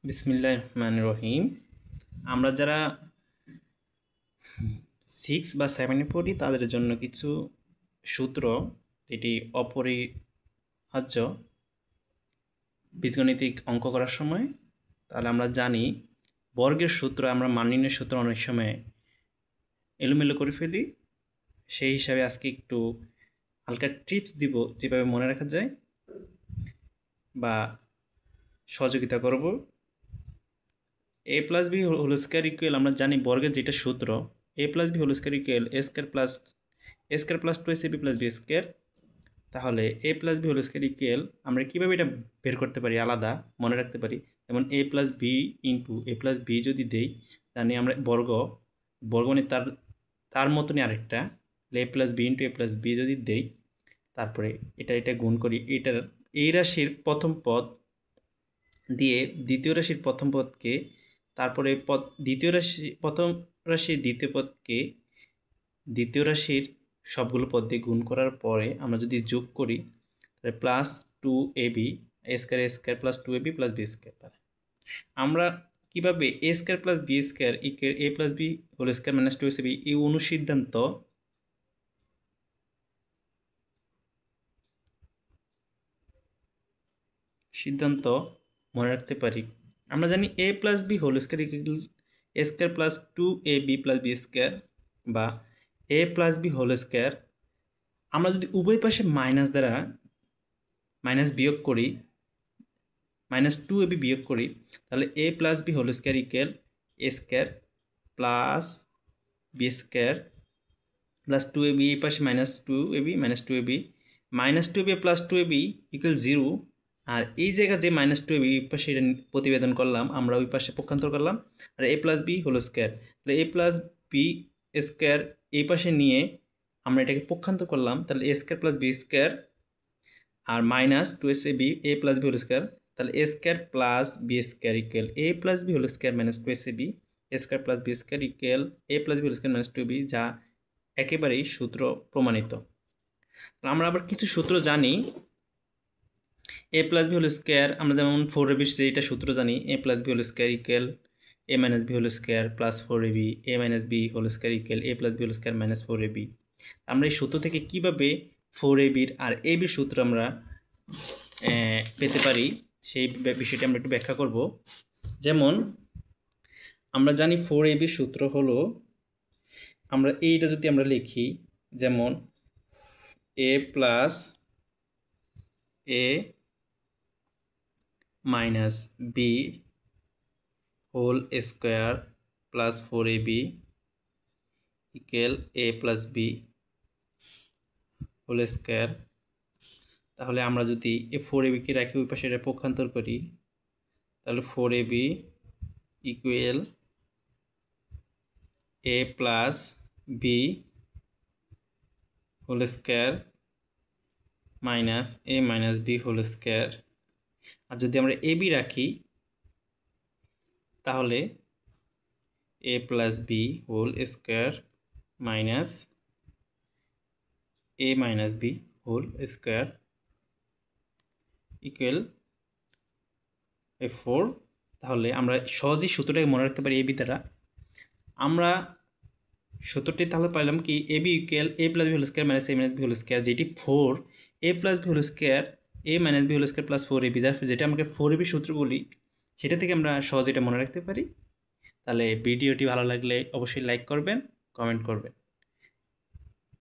বিসমিল্লাহির রহমানির রহিম। আমরা যারা 6 বা 7-এ পড়ি তাদের জন্য কিছু সূত্র যেটি অপরিহার্য বীজগণিতিক অঙ্ক করার সময়। তাহলে আমরা জানি বর্গের সূত্র, আমরা মান নির্ণয়ের সূত্র অনেক সময় এলোমেলো করে ফেলি। সেই হিসাবে আজকে একটু হালকা টিপস দিব যেভাবে মনে রাখা যায় বা সহযোগিতা করব। a plus B whole square equal, আমরা জানি বর্গের যেটা সূত্র a plus B whole square equal A square plus 2ac plus B square. তাহলে a plus B whole square equal আমরা কীভাবে এটা বের করতে পারি, আলাদা মনে রাখতে পারি। যেমন a plus B into A plus B যদি দেই, জানি আমরা বর্গ মানে তার মতনই আরেকটা a plus B into A plus B যদি দেই, তারপরে এটা গুণ করি, এই রাশির প্রথম পদ দিয়ে দ্বিতীয় রাশির প্রথম পদকে, তারপরে প্রথম রাশির দ্বিতীয় পদকে দ্বিতীয় রাশির সবগুলো পদ দিয়ে গুণ করার পরে আমরা যদি যোগ করি, তাহলে plus 2ab square plus 2ab plus B square. আমরা কীভাবে A square plus B square equal A plus B whole square minus 2ac এই সিদ্ধান্ত মনে রাখতে পারি। আমরা জানি a plus B whole square equal A square plus 2ab plus B square, বা a plus B whole square. আমরা যদি উভয় পাশে মাইনাস দ্বারা বিয়োগ করি, মাইনাস 2ab বিয়োগ করি, তাহলে a plus B whole square equal A square plus B square plus 2ab, এই পাশে minus 2ab plus 2ab equal 0। আর এই জায়গায় যে মাইনাস 2ab এই পাশে এটা প্রতিবেদন করলাম, আমরা ওই পাশে পক্ষান্তর করলাম। আর a plus B whole square, তাহলে a প্লাস বি স্কয়ার এই পাশে নিয়ে আমরা এটাকে পক্ষান্তর করলাম, তাহলে a square plus B square আর minus 2ac a plus B whole square, তাহলে a square plus B square equal a plus B whole square minus 2ac a square plus B square equal a plus B whole square minus 2b, যা একেবারেই সূত্র প্রমাণিত। আমরা আবার কিছু সূত্র জানি। a plus B whole square, আমরা যেমন 4ab যেটা সূত্র জানি, a plus B whole square equal a minus B whole square plus 4ab a minus B whole square equal a plus B whole square minus 4ab। আমরা এই সূত্র থেকে কিভাবে 4ab আর ab সূত্র আমরা পেতে পারি সেই বিষয়টি আমরা একটু ব্যাখ্যা করব। যেমন আমরা জানি 4ab সূত্র হলো, আমরা এইটা যদি আমরা লিখি, যেমন a plus a minus B whole square plus 4ab equal a plus B whole square. তাহলে আমরা যদি এই 4ab-কে রাখি ওই পাশে এটা পক্ষান্তর করি, তাহলে 4ab equal a plus B whole square minus a minus B whole square. আর যদি আমরা ab রাখি, তাহলে a plus B whole square minus a minus B whole square equal 4। তাহলে আমরা সহজেই সূত্রটাকে মনে রাখতে পারি ab দ্বারা। আমরা সূত্রটি তাহলে পাইলাম কি, ab equal a plus B whole square minus a minus B whole square, যেটি 4 a plus B whole square a minus B whole square plus 4ab, যেটা আমাকে 4ab সূত্র বলি, সেটা থেকে আমরা সহজে এটা মনে রাখতে পারি। তাহলে ভিডিওটি ভালো লাগলে অবশ্যই লাইক করবেন, কমেন্ট করবেন।